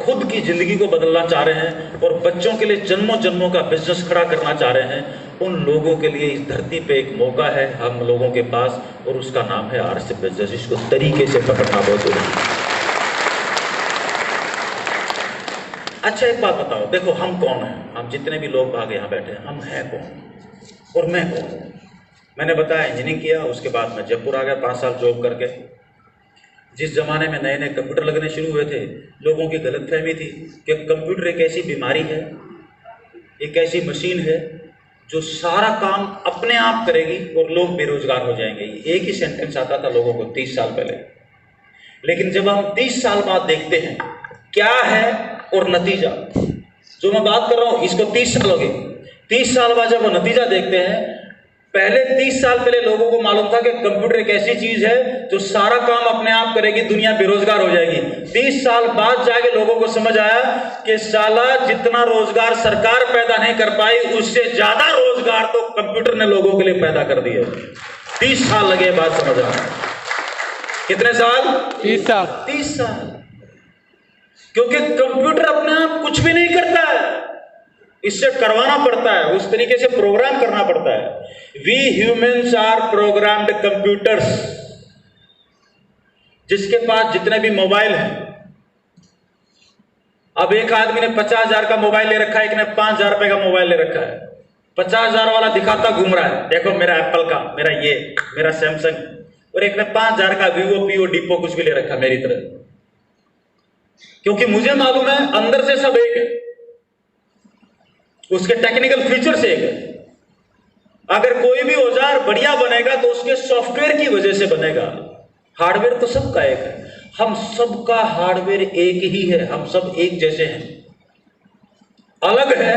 खुद की जिंदगी को बदलना चाह रहे हैं और बच्चों के लिए जन्मों जन्मों का बिजनेस खड़ा करना चाह रहे हैं, उन लोगों के लिए इस धरती पे एक मौका है हम लोगों के पास, और उसका नाम है आरएसएस बिजनेस। इसको तरीके से पकड़ना बहुत जरूरी है। अच्छा एक बात बताओ, देखो हम कौन हैं? हम जितने भी लोग भाग यहाँ बैठे हैं, हम हैं कौन और मैं कौन? मैंने बताया इंजीनियरिंग किया, उसके बाद मैं जयपुर आ गया 5 साल जॉब करके। जिस जमाने में नए नए कंप्यूटर लगने शुरू हुए थे, लोगों की गलतफहमी थी कि कंप्यूटर एक ऐसी बीमारी है, एक ऐसी मशीन है जो सारा काम अपने आप करेगी और लोग बेरोजगार हो जाएंगे। एक ही सेंटेंस आता था लोगों को 30 साल पहले। लेकिन जब हम 30 साल बाद देखते हैं क्या है और नतीजा, जो मैं बात कर रहा हूं इसको 30 साल हो गए, 30 साल बाद जब वो नतीजा देखते हैं, पहले 30 साल पहले लोगों को मालूम था कि कंप्यूटर एक ऐसी चीज है जो सारा काम अपने आप करेगी, दुनिया बेरोजगार हो जाएगी। 30 साल बाद जाके लोगों को समझ आया कि साला जितना रोजगार सरकार पैदा नहीं कर पाई, उससे ज्यादा रोजगार तो कंप्यूटर ने लोगों के लिए पैदा कर दिया। 30 साल लगे बात समझ आना। कितने साल? 30 साल। 30 साल। क्योंकि कंप्यूटर अपने आप कुछ भी नहीं करता है, इससे करवाना पड़ता है, उस तरीके से प्रोग्राम करना पड़ता है। We humans are programmed computers. जिसके पास जितने भी मोबाइल हैं, अब एक आदमी ने 50,000 का मोबाइल ले रखा है, एक ने 5,000 रुपए का मोबाइल ले रखा है। 50,000 वाला दिखाता घूम रहा है, देखो मेरा एप्पल का, मेरा सैमसंग, और एक ने 5,000 का वीवो पीओ डिपो कुछ भी ले रखा मेरी तरह। क्योंकि मुझे मालूम है अंदर से सब एक है, उसके टेक्निकल फीचर से एक है। अगर कोई भी औजार बढ़िया बनेगा तो उसके सॉफ्टवेयर की वजह से बनेगा। हार्डवेयर तो सबका एक है, हम सबका हार्डवेयर एक ही है, हम सब एक जैसे हैं। अलग है,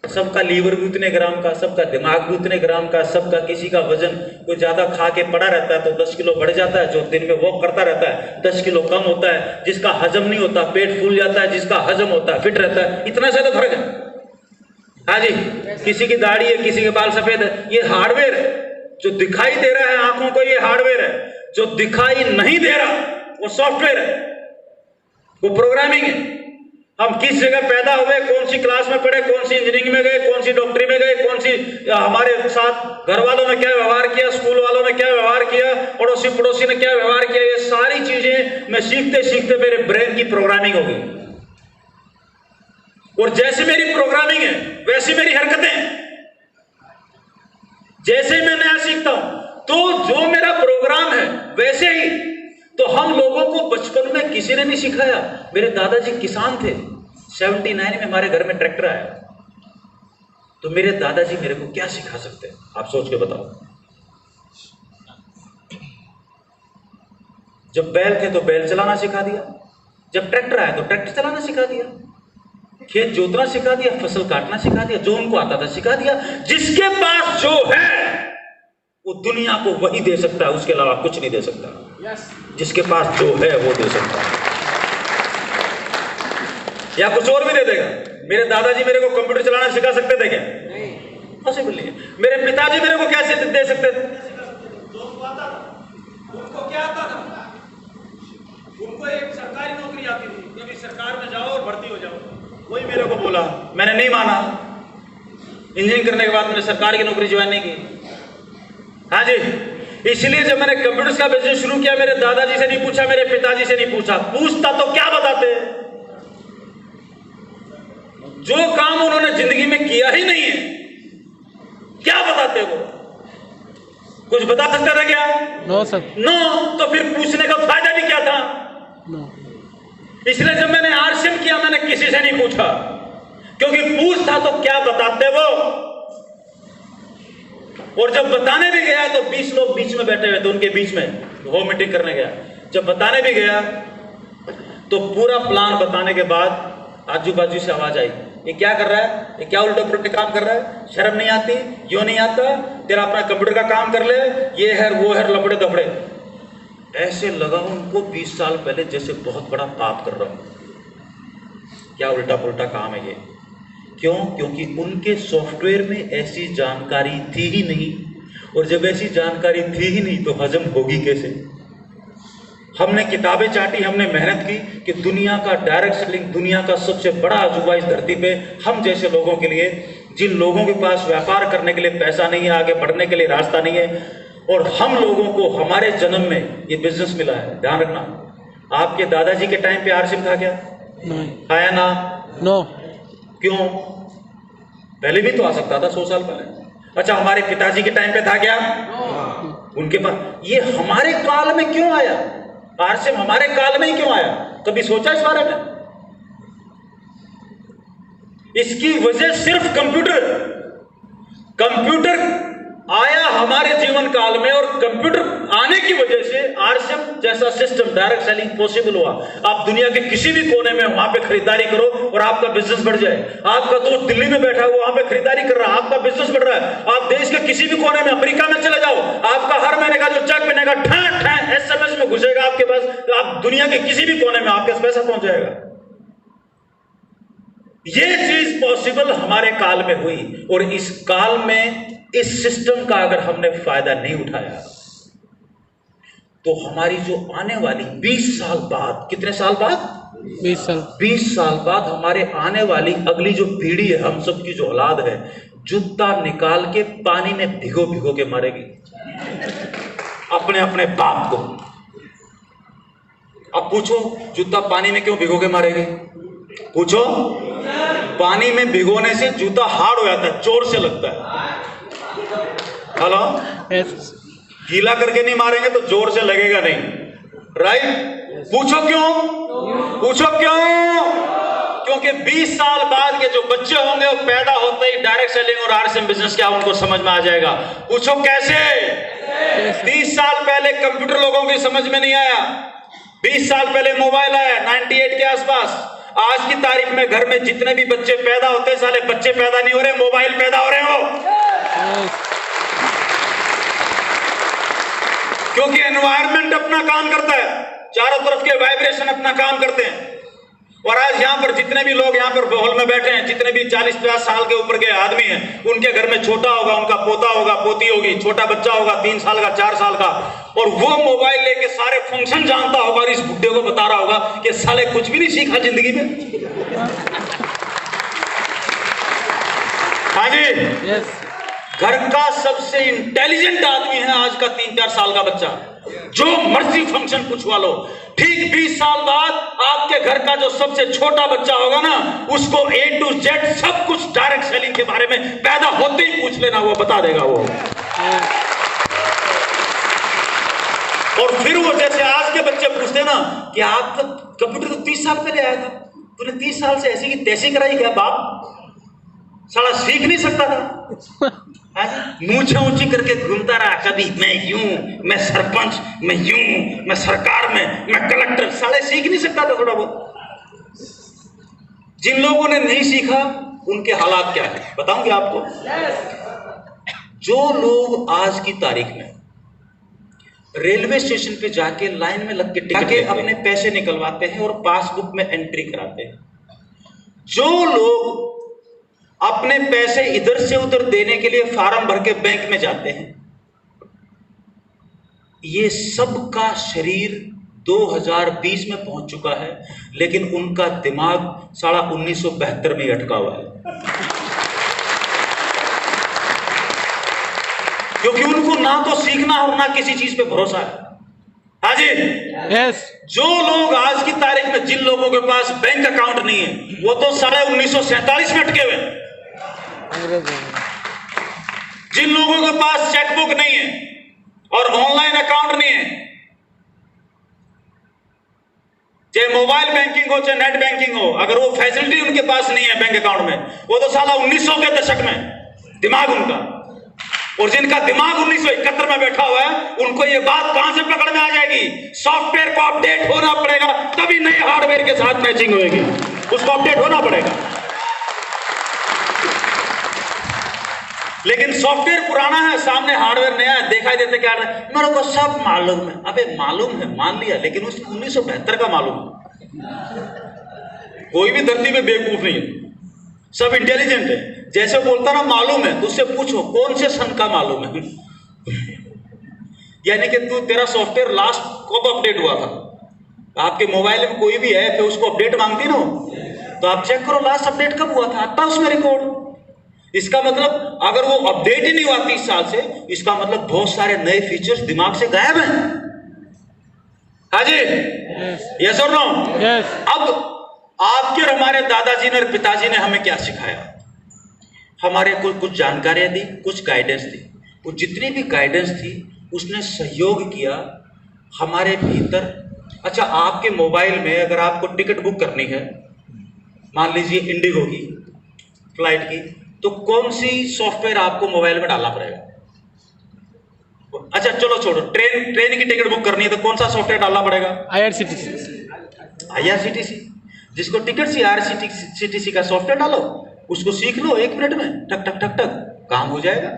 सबका लीवर भी उतने ग्राम का, सबका दिमाग भी उतने ग्राम का, सबका किसी का वजन, कोई ज्यादा खा के पड़ा रहता है तो 10 किलो बढ़ जाता है, जो दिन में वॉक करता रहता है 10 किलो कम होता है, जिसका हजम नहीं होता पेट फूल जाता है, जिसका हजम होता है फिट रहता है। इतना सा तो फर्क है। हाँ जी, किसी की दाढ़ी है, किसी के बाल सफेद है, ये हार्डवेयर है। जो दिखाई दे रहा है आंखों को, ये हार्डवेयर है। जो दिखाई नहीं दे रहा वो सॉफ्टवेयर है, वो प्रोग्रामिंग है। हम किस जगह पैदा हुए, कौन सी क्लास में पढ़े, कौन सी इंजीनियरिंग में गए, कौन सी डॉक्टरी में गए, कौन सी हमारे साथ घर वालों ने क्या व्यवहार किया, स्कूल वालों ने क्या व्यवहार किया, पड़ोसी पड़ोसी ने क्या व्यवहार किया, ये सारी चीजें मैं सीखते सीखते मेरे ब्रेन की प्रोग्रामिंग हो गई। और जैसे मेरी प्रोग्रामिंग है वैसी मेरी हरकतें। जैसे मैं नया सीखता हूं तो जो मेरा प्रोग्राम है वैसे ही। तो हम लोगों को बचपन में किसी ने नहीं सिखाया। मेरे दादाजी किसान थे, 79 में हमारे घर में ट्रैक्टर आया, तो मेरे दादाजी मेरे को क्या सिखा सकते हैं? आप सोच के बताओ। जब बैल थे तो बैल चलाना सिखा दिया, जब ट्रैक्टर आया तो ट्रैक्टर चलाना सिखा दिया, खेत जोतना सिखा दिया, फसल काटना सिखा दिया, जो उनको आता था सिखा दिया। जिसके पास जो है वो दुनिया को वही दे सकता है, उसके अलावा कुछ नहीं दे सकता। जिसके पास जो है वो दे सकता है, या कुछ और भी दे देगा। मेरे दादाजी मेरे को कंप्यूटर चलाना सिखा सकते थे क्या? नहीं, पॉसिबल नहीं है। मेरे पिताजी मेरे को कैसे दे सकते थे? उनको क्या आता था? उनको एक सरकारी नौकरी आती थी, क्योंकि सरकार में जाओ और भर्ती हो जाओ। वही मेरे को बोला, मैंने नहीं माना। इंजीनियरिंग करने के बाद मैंने सरकार की नौकरी ज्वाइन नहीं की। हाँ जी, इसलिए जब मैंने कंप्यूटर का बिजनेस शुरू किया, मेरे दादाजी से नहीं पूछा, मेरे पिताजी से नहीं पूछा। पूछता तो क्या बताते? जो काम उन्होंने जिंदगी में किया ही नहीं है, क्या बताते वो? कुछ बता सकते थे क्या? No sir. नो, तो फिर पूछने का फायदा भी क्या था? नो। इसलिए जब मैंने आरएसएम किया, मैंने किसी से नहीं पूछा, क्योंकि पूछता तो क्या बताते वो। और जब बताने भी गया तो 20 लोग बीच में बैठे हुए थे, उनके बीच में वो मीटिंग करने गया। जब बताने भी गया तो पूरा प्लान बताने के बाद आजू बाजू से आवाज आई, ये क्या कर रहा है, ये क्या उल्टे पुल्टे काम कर रहा है, शर्म नहीं आती, क्यों नहीं आता, तेरा अपना कंप्यूटर का काम कर ले, ये है वो है, लपड़े दपड़े। ऐसे लगा उनको 20 साल पहले जैसे बहुत बड़ा पाप कर रहा हूं। क्या उल्टा पुल्टा काम है ये? क्यों? क्योंकि उनके सॉफ्टवेयर में ऐसी जानकारी थी ही नहीं। और जब ऐसी जानकारी थी ही नहीं तो हजम होगी कैसे? हमने किताबें चाटी, हमने मेहनत की कि दुनिया का डायरेक्ट सेलिंग, दुनिया का सबसे बड़ा अजूबा इस धरती पे हम जैसे लोगों के लिए, जिन लोगों के पास व्यापार करने के लिए पैसा नहीं है, आगे बढ़ने के लिए रास्ता नहीं है, और हम लोगों को हमारे जन्म में ये बिजनेस मिला है। ध्यान रखना, आपके दादाजी के टाइम पे आरसिम था क्या? आया ना? नो। क्यों? पहले भी तो आ सकता था, 100 साल पहले। अच्छा, हमारे पिताजी के टाइम पे था क्या? उनके पास। ये हमारे काल में क्यों आया? आरसिम हमारे काल में ही क्यों आया? कभी सोचा इस बारे में? इसकी वजह सिर्फ कंप्यूटर आया हमारे जीवन काल में, और कंप्यूटर आने की वजह से आरसिम जैसा सिस्टम, डायरेक्ट सेलिंग पॉसिबल हुआ। आप दुनिया के किसी भी कोने में वहां पे खरीदारी करो और आपका बिजनेस बढ़ जाए। आपका दोस्त दिल्ली में बैठा है, वो वहां पे खरीदारी कर रहा है, आपका बिजनेस बढ़ रहा है। आप देश के किसी भी कोने में, अमेरिका में चले जाओ, आपका हर महीने का जो चेक बनेगा ठा SMS में घुसेगा आपके पास, तो आप दुनिया के किसी भी कोने में आपके पास पैसा पहुंच जाएगा। ये चीज पॉसिबल हमारे काल में हुई, और इस काल में इस सिस्टम का अगर हमने फायदा नहीं उठाया तो हमारी जो आने वाली 20 साल बाद, कितने साल बाद? 20 साल बाद हमारे आने वाली अगली जो पीढ़ी है, हम सब की जो औलाद है, जूता निकाल के पानी में भिगो भिगो के मारेगी अपने अपने बाप को। अब पूछो, जूता पानी में क्यों भिगो के मारेगी? पूछो। पानी में भिगोने से जूता हार्ड हो जाता है, जोर से लगता है। हेलो, गीला करके नहीं मारेंगे तो जोर से लगेगा नहीं, राइट? पूछो क्यों? पूछो क्यों? क्योंकि 20 साल बाद के जो बच्चे होंगे वो पैदा होते ही डायरेक्ट सेलिंग और आरसिम बिजनेस क्या उनको समझ में आ जाएगा। पूछो कैसे? 30 साल पहले कंप्यूटर लोगों की समझ में नहीं आया, 20 साल पहले मोबाइल आया 98 के आसपास। आज की तारीख में घर में जितने भी बच्चे पैदा होते हैं, साले बच्चे पैदा नहीं हो रहे, मोबाइल पैदा हो रहे हो। क्योंकि एनवायरनमेंट अपना काम करता है, चारों तरफ के वाइब्रेशन अपना काम करते हैं। और आज यहाँ पर जितने भी लोग यहाँ पर हॉल में बैठे हैं, जितने भी 40-50 साल के ऊपर के आदमी हैं, उनके घर में छोटा होगा, उनका पोता होगा, पोती होगी, छोटा बच्चा होगा 3 साल का, 4 साल का, और वो मोबाइल लेके सारे फंक्शन जानता होगा और इस बुड्ढे को बता रहा होगा कि साले कुछ भी नहीं सीखा जिंदगी में। हाँ जी, घर का सबसे इंटेलिजेंट आदमी है आज का 3-4 साल का बच्चा, जो मर्जी फंक्शन पूछवा लो। ठीक 20 साल बाद आपके घर का जो सबसे छोटा बच्चा होगा ना, उसको A to Z सब कुछ डायरेक्ट सेलिंग के बारे में पैदा होते ही पूछ लेना, वो बता देगा वो। और फिर वो जैसे आज के बच्चे पूछते ना कि आप तो कंप्यूटर तो 30 साल पहले आया था, तूने 30 साल से ऐसी की तैसी कराई क्या बाप? साला सीख नहीं सकता था, मूंछें ऊंची करके घूमता रहा, कभी मैं यूं, मैं सरपंच, मैं यूं, मैं सरकार में, मैं कलेक्टर। साले सीख नहीं सकता था थोड़ा बहुत। जिन लोगों ने नहीं सीखा उनके हालात क्या है बताऊंगी आपको। जो लोग आज की तारीख में रेलवे स्टेशन पे जाके लाइन में लग के टिकट अपने पैसे निकलवाते हैं और पासबुक में एंट्री कराते हैं, जो लोग अपने पैसे इधर से उधर देने के लिए फार्म भर के बैंक में जाते हैं, ये सब का शरीर 2020 में पहुंच चुका है, लेकिन उनका दिमाग साला 1972 में अटका हुआ है, क्योंकि उनको ना तो सीखना और ना किसी चीज पे भरोसा है। हाँ जी, यस। जो लोग आज की तारीख में, जिन लोगों के पास बैंक अकाउंट नहीं है, वो तो साले 1947 में अटके हुए। जिन लोगों के पास चेकबुक नहीं है और ऑनलाइन अकाउंट नहीं है, चाहे मोबाइल बैंकिंग हो चाहे नेट बैंकिंग हो, अगर वो फैसिलिटी उनके पास नहीं है बैंक अकाउंट में, वो तो साला 1900 के दशक में दिमाग उनका। और जिनका दिमाग 1971 में बैठा हुआ है, उनको ये बात कहां से पकड़ में आ जाएगी? सॉफ्टवेयर को अपडेट होना पड़ेगा, तभी नए हार्डवेयर के साथ मैचिंग होगी, उसको अपडेट होना पड़ेगा। लेकिन सॉफ्टवेयर पुराना है, सामने हार्डवेयर नया है, दिखाई देते क्या है, मेरे को सब मालूम है। अबे मालूम है, मान लिया, लेकिन उसको 1972 का मालूम है। कोई भी धरती में बेवकूफ नहीं है, सब इंटेलिजेंट है। जैसे बोलता ना मालूम है, तो उससे पूछो कौन से सन का मालूम है, यानी कि तेरा सॉफ्टवेयर लास्ट कब अपडेट हुआ था? आपके मोबाइल में कोई भी ऐप है उसको अपडेट मांगती ना, तो आप चेक करो लास्ट अपडेट कब हुआ था, आता उसमें रिकॉर्ड। इसका मतलब अगर वो अपडेट ही नहीं हुआ 30 साल से, इसका मतलब बहुत सारे नए फीचर्स दिमाग से गायब हैं। हाँ जी, यस और नो? यस। अब आपके और हमारे दादाजी ने और पिताजी ने हमें क्या सिखाया? हमारे को कुछ जानकारियां दी, कुछ गाइडेंस दी। वो जितनी भी गाइडेंस थी उसने सहयोग किया हमारे भीतर। अच्छा, आपके मोबाइल में अगर आपको टिकट बुक करनी है, मान लीजिए इंडिगो की फ्लाइट की, तो कौन सी सॉफ्टवेयर आपको मोबाइल में डालना पड़ेगा? अच्छा चलो छोड़ो, ट्रेन की टिकट बुक करनी है तो कौन सा सॉफ्टवेयर डालना पड़ेगा? IRCTC। जिसको टिकट सी IRCTC का सॉफ्टवेयर डालो, उसको सीख लो 1 मिनट में, टक टक टक टक काम हो जाएगा।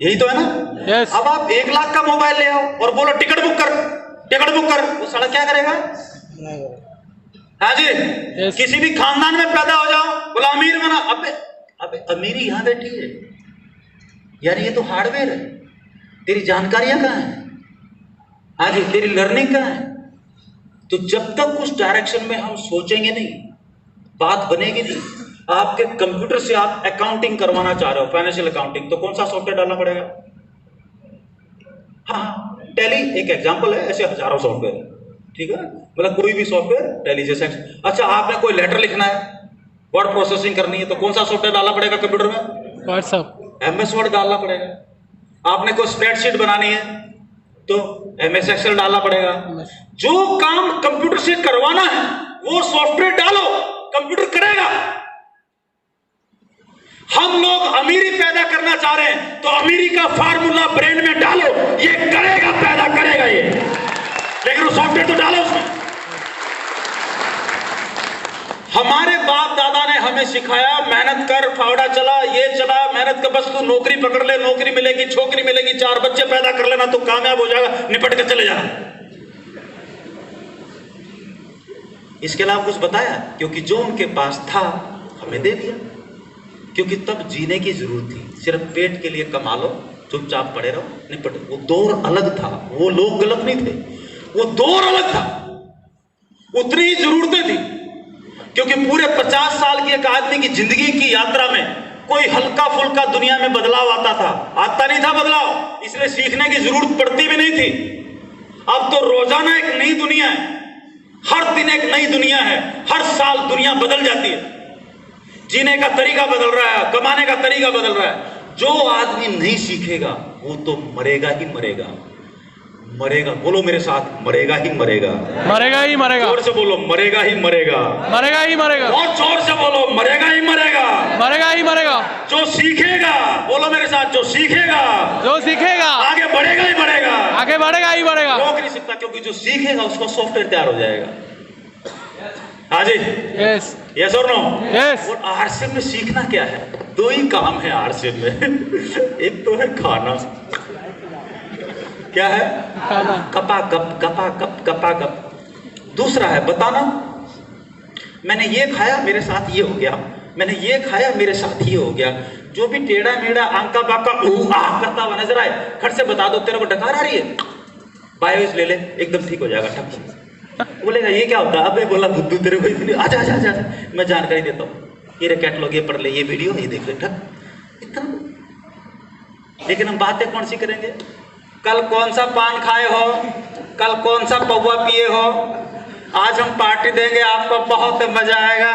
यही तो है ना? yes. अब आप 1 लाख का मोबाइल ले आओ और बोलो टिकट बुक कर, टिकट बुक कर, वो साला क्या करेगा? हाँ जी, yes. किसी भी खानदान में पैदा हो जाओ, बोला अमीर बना, अबे अमीरी यहां बैठी है यार, ये तो हार्डवेयर है। तेरी जानकारियां कहां है? हाँ जी, तेरी लर्निंग कहां है? तो जब तक उस डायरेक्शन में हम सोचेंगे नहीं, बात बनेगी नहीं। आपके कंप्यूटर से आप अकाउंटिंग करवाना चाह रहे हो, फाइनेंशियल अकाउंटिंग, तो कौन सा सॉफ्टवेयर डालना पड़ेगा? हाँ, टैली एक एग्जांपल है, ऐसे हजारों सॉफ्टवेयर है, ठीक है? मतलब कोई भी सॉफ्टवेयर, टैली जैसे। अच्छा, आपने कोई लेटर लिखना है, वर्ड प्रोसेसिंग करनी है, तो कौन सा सॉफ्टवेयर डालना पड़ेगा कंप्यूटर में? व्हाट्सएप, MS वर्ड डालना पड़ेगा। आपने कोई स्प्रेडशीट बनानी है तो MS एक्सेल डालना पड़ेगा। जो काम कंप्यूटर से करवाना है वो सॉफ्टवेयर डालो, कंप्यूटर करेगा। हम लोग अमीरी पैदा करना चाह रहे हैं तो अमीरी का फार्मूला ब्रेन में डालो, ये करेगा, पैदा करेगा ये, लेकिन वो सॉफ्टवेयर तो डालो उसमें। हमारे बाप दादा ने हमें सिखाया, मेहनत कर, फावड़ा चला, ये चला, मेहनत का बस तू नौकरी पकड़ ले, नौकरी मिलेगी, छोकरी मिलेगी, 4 बच्चे पैदा कर लेना तो कामयाब हो जाएगा, निपट के चले जाना। इसके अलावा कुछ बताया? क्योंकि जो उनके पास था हमें दे दिया, क्योंकि तब जीने की जरूरत थी। सिर्फ पेट के लिए कमा लो, चुपचाप पड़े रहो, निपट। वो दौर अलग था, वो लोग गलत नहीं थे, वो दौर अलग था, उतनी ही जरूरतें थी। क्योंकि पूरे 50 साल की एक आदमी की जिंदगी की यात्रा में कोई हल्का फुल्का दुनिया में बदलाव आता था? आता नहीं था बदलाव, इसलिए सीखने की जरूरत पड़ती भी नहीं थी। अब तो रोजाना एक नई दुनिया है, हर दिन एक नई दुनिया है, हर साल दुनिया बदल जाती है, जीने का तरीका बदल रहा है, कमाने का तरीका बदल रहा है। जो आदमी नहीं सीखेगा वो तो मरेगा ही मरेगा, मरेगा। बोलो मेरे साथ, मरेगा ही मरेगा, मरेगा ही मरेगा। जोर से बोलो, मरेगा ही मरेगा, मरेगा ही मरेगा। बहुत जोर से बोलो, मरेगा ही मरेगा, मरेगा ही मरेगा। जो सीखेगा, बोलो मेरे साथ, जो सीखेगा, जो सीखेगा आगे बढ़ेगा ही बढ़ेगा, आगे बढ़ेगा ही बढ़ेगा। रोक नहीं सकता, क्योंकि जो सीखेगा उसका सॉफ्टवेयर तैयार हो जाएगा। हाँ जी, यस, यस और नो? यस। और RCM में सीखना क्या है? 2 ही काम है RCM में। एक तो है खाना, क्या है? कपा कप, कपा कप, कपा कप। दूसरा है बताना, मैंने ये खाया मेरे साथ ये हो गया, मैंने ये खाया मेरे साथ ये हो गया। जो भी टेढ़ा मेढ़ा आंका बाका करता हुआ नजर आए, खट से बता दो तेरे को डकार आ रही है, बायोस ले ले, एकदम ठीक हो जाएगा। ठक बोलेगा ये क्या होता है? अबे बोला बुद्धू तेरे को इतनी, आजा आजा आजा, मैं जानकारी देता हूँ, ये कैटलॉग, ये पढ़ ले, ये वीडियो, ये देख ले, ठक इतना। लेकिन हम बातें कौन सी करेंगे? कल कौन सा पान खाए हो, कल कौन सा पौवा पिए हो, आज हम पार्टी देंगे आपको, बहुत मजा आएगा।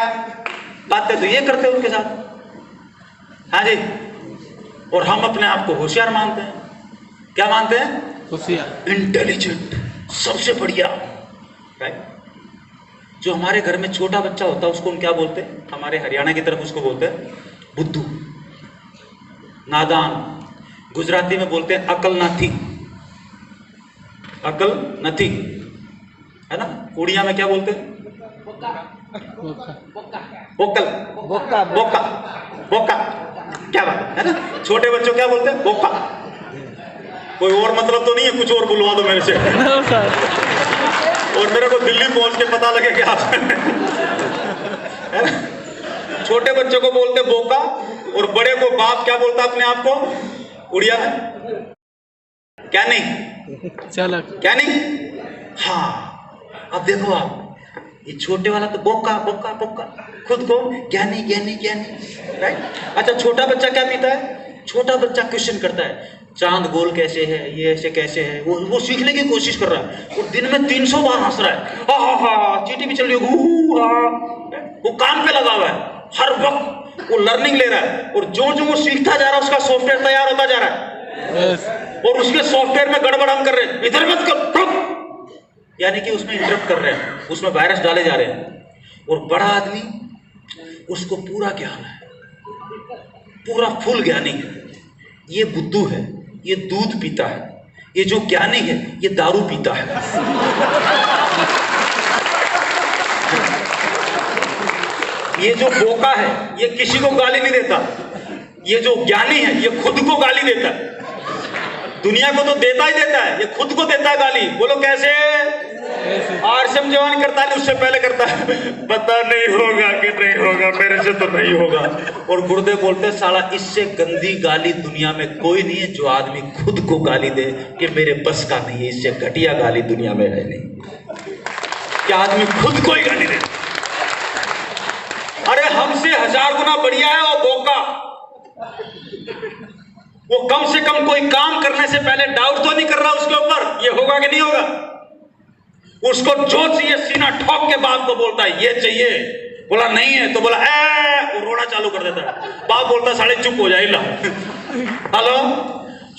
बातें तो ये करते हैं उनके साथ। हाँ जी, और हम अपने आप को होशियार मानते हैं। क्या मानते हैं? होशियार, इंटेलिजेंट, सबसे बढ़िया, राइट? जो हमारे घर में छोटा बच्चा होता है उसको हम क्या बोलते हैं? हमारे हरियाणा की तरफ उसको बोलते हैं बुद्धू, नादान। गुजराती में बोलते हैं अकल नाथी, अकल नथी, है ना? उड़िया में क्या बोलते हैं? बोकल, बोका, बोका, बोका। क्या बात है ना? छोटे बच्चों क्या बोलते हैं? बोका। कोई और मतलब तो नहीं है? कुछ और बुलवा दो मेरे से। और मेरे को दिल्ली पहुंच के पता लगे कि आप है ना? छोटे बच्चों को बोलते बोका, और बड़े को बाप क्या बोलता अपने आप को उड़िया में? क्या नहीं? चलो क्या नहीं? हाँ, अब देखो आप, ये छोटे वाला तो बोका बोका बोका, खुद को ज्ञानी ज्ञानी ज्ञानी, राइट? अच्छा, छोटा बच्चा क्या पीता है? छोटा बच्चा क्वेश्चन करता है, चांद गोल कैसे है, ये ऐसे कैसे है, वो सीखने की कोशिश कर रहा है और दिन में 300 बार हंस रहा है, हा हा हा, चींटी भी चल रही है, वो काम पे लगा हुआ है, हर वक्त वो लर्निंग ले रहा है और जो जो वो सीखता जा रहा है उसका सॉफ्टवेयर तैयार होता जा रहा है। यस और उसके सॉफ्टवेयर में गड़बड़ हम कर रहे हैं, इधर मत कर, यानी कि उसमें इंटरप्ट कर रहे हैं, उसमें वायरस डाले जा रहे हैं। और बड़ा आदमी, उसको पूरा ज्ञान है, पूरा फुल ज्ञानी है। ये बुद्धू है, ये दूध पीता है, ये जो ज्ञानी है ये दारू पीता है। ये जो बोका है ये किसी को गाली नहीं देता, ये जो ज्ञानी है ये खुद को गाली देता है। दुनिया को तो देता ही देता है, ये खुद को देता है गाली। बोलो कैसे? आरसम जवान करता है, उससे पहले करता है, पता नहीं होगा कि नहीं होगा, मेरे से तो नहीं होगा। और गुर्दे बोलते हैं, साला इससे गंदी गाली दुनिया में कोई नहीं है जो आदमी खुद को गाली दे कि मेरे बस का नहीं है, इससे घटिया गाली दुनिया में है नहीं कि आदमी खुद को ही गाली दे। अरे हमसे 1000 गुना बढ़िया है वो बोका। वो कम से कम कोई काम करने से पहले डाउट तो नहीं कर रहा उसके ऊपर, ये होगा कि नहीं होगा। उसको जो चाहिए सीना ठोक के बाप को बोलता है, ये चाहिए, बोला नहीं है तो बोला वो रोना चालू कर देता है। बाप बोलता है साले चुप हो जाए ला। हेलो,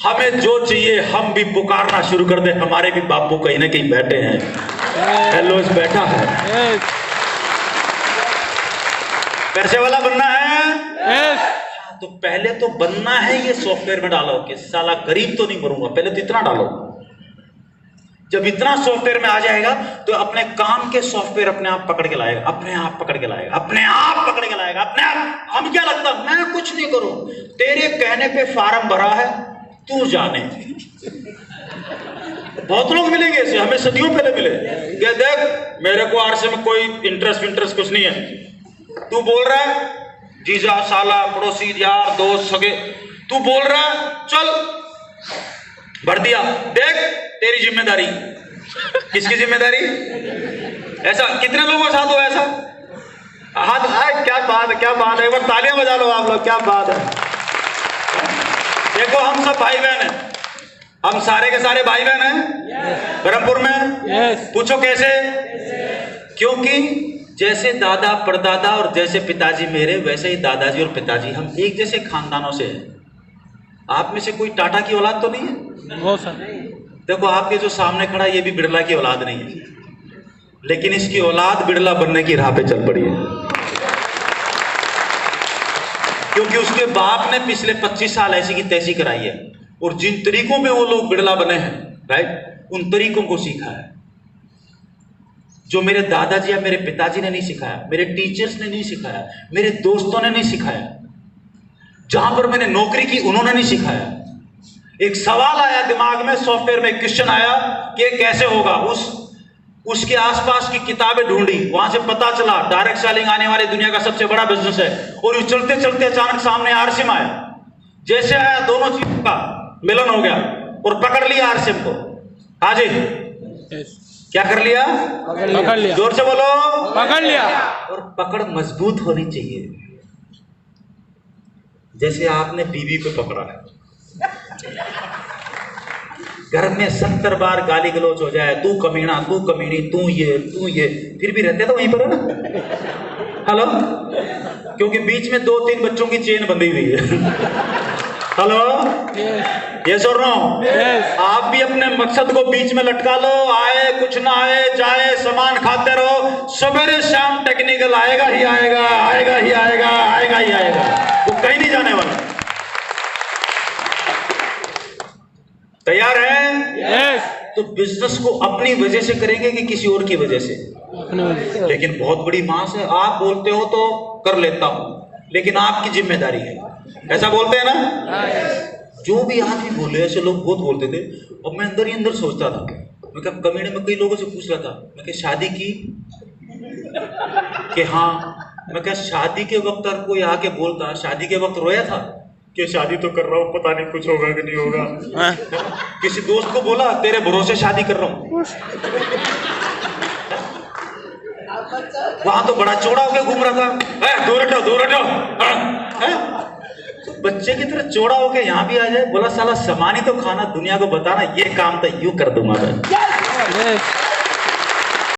हमें जो चाहिए हम भी पुकारना शुरू कर दे, हमारे भी बापू कहीं ना कहीं बैठे हैं। हेलो, बैठा है, पैसे वाला बनना है तो पहले तो बनना है, ये सॉफ्टवेयर में डालो कि साला गरीब तो नहीं मरूंगा, पहले तो इतना डालो। जब इतना सॉफ्टवेयर में आ जाएगा तो अपने काम के सॉफ्टवेयर अपने आप पकड़ के लाएगा, अपने आप पकड़ के लाएगा, अपने आप पकड़ के लाएगा, अपने आप। हम क्या लगता, मैं कुछ नहीं करूं, तेरे कहने पे फार्म भरा है, तू जाने। बहुत लोग मिलेंगे ऐसे, हमें सदियों पहले मिले, क्या देख मेरे को आरसे में कोई इंटरेस्ट कुछ नहीं है। तू बोल रहा है जीजा साला पड़ोसी यार दोस्त सगे, तू बोल रहा है चल भर दिया, देख तेरी जिम्मेदारी। किसकी जिम्मेदारी? ऐसा कितने लोगों के साथ हो ऐसा? हाथ, क्या बात है, क्या बात है, एक बार तालियां बजा लो आप लोग, क्या बात है। देखो हम सब भाई बहन हैं, हम सारे के सारे भाई बहन हैं ब्रह्मपुर में। पूछो कैसे? क्योंकि जैसे दादा परदादा और जैसे पिताजी मेरे, वैसे ही दादाजी और पिताजी हम एक जैसे खानदानों से हैं। आप में से कोई टाटा की औलाद तो नहीं है? वो सर देखो आपके जो सामने खड़ा ये भी बिरला की औलाद नहीं है, लेकिन इसकी औलाद बिरला बनने की राह पे चल पड़ी है। क्योंकि उसके बाप ने पिछले 25 साल ऐसी की तैसी कराई है और जिन तरीकों में वो लोग बिरला बने हैं, राइट, उन तरीकों को सीखा है जो मेरे दादाजी या मेरे पिताजी ने नहीं सिखाया, मेरे टीचर्स ने नहीं सिखाया, मेरे दोस्तों ने नहीं सिखाया, जहां पर मैंने नौकरी की उन्होंने नहीं सिखाया। एक सवाल आया दिमाग में, सॉफ्टवेयर में क्वेश्चन आया कि कैसे होगा, उसके आसपास की किताबें ढूंढी, वहां से पता चला डायरेक्ट सेलिंग आने वाली दुनिया का सबसे बड़ा बिजनेस है। और चलते चलते अचानक सामने आरसिम आया, जैसे आया दोनों चीजों का मिलन हो गया और पकड़ लिया आरसिम को। हाँ जी, क्या कर लिया? पकड़ लिया। जोर से बोलो, पकड़ लिया। और पकड़ मजबूत होनी चाहिए, जैसे आपने बीवी को पकड़ा है। घर में 70 बार गाली गलौज हो जाए, तू कमीना, तू कमीनी, तू ये, फिर भी रहते तो वहीं पर है ना। हेलो, क्योंकि बीच में 2-3 बच्चों की चेन बंधी हुई है। हेलो, यस और नो? आप भी अपने मकसद को बीच में लटका लो, आए कुछ ना आए, जाए सामान खाते रहो, सवेरे शाम टेक्निकल आएगा ही आएगा, आएगा ही आएगा, आएगा ही आएगा, वो कहीं नहीं जाने वाला। तैयार है? यस। तो बिजनेस को अपनी वजह से करेंगे कि किसी और की वजह से? लेकिन बहुत बड़ी मास है, आप बोलते हो तो कर लेता हूं, लेकिन आपकी जिम्मेदारी है, ऐसा बोलते हैं ना। जो भी आदमी बोले, ऐसे लोग बहुत बोलते थे, और मैं अंदर ही अंदर सोचता था, मैं क्या कमीने में कई लोगों से पूछ रहा था, मैं क्या शादी की? कि हाँ। मैं क्या शादी के वक्त कोई आके बोलता, शादी के वक्त रोया था? कि शादी तो कर रहा हूँ, पता नहीं कुछ होगा कि नहीं होगा। हाँ? किसी दोस्त को बोला तेरे भरोसे शादी कर रहा हूँ, वहां तो बड़ा चौड़ा होकर घूम रहा था, दूर हटो दूर हटो। तो बच्चे की तरह चौड़ा होके यहाँ भी आ जाए, बोला साला सामान ही तो खाना, दुनिया को बताना ये काम तो यूं कर दूंगा मैं। Yes.